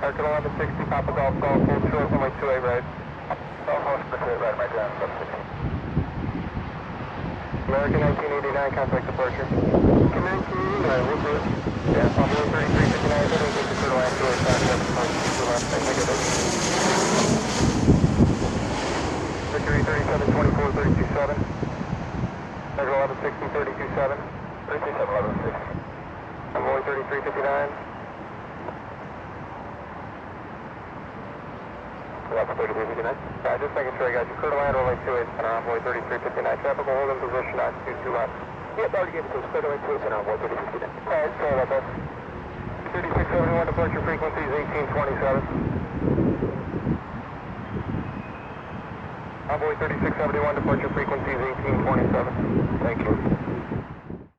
Circle 1160, Papa Golf, Golf, full short, runway 28 right. Golf, Golf, 28 right, my ground, 1160. American 1989, contact departure. American 1989, we'll do it. Yeah, Envoy 3359, then we get to Turtle Line 28, contact departure, to the left, thank you. Victory 3724, 327. Circle 1160, 327. 327, 1160. Envoy 3359. That's 3359. Just making sure I got you. Curtin Line, runway 28, center envoy 3359. Traffic will hold in position on 22 left. Yep, already gave it to us. Curtin Line 28, center envoy 3359. Alright, sorry about that. 3671, departure frequency is 1827. Envoy 3671, departure frequency is 1827. Thank you.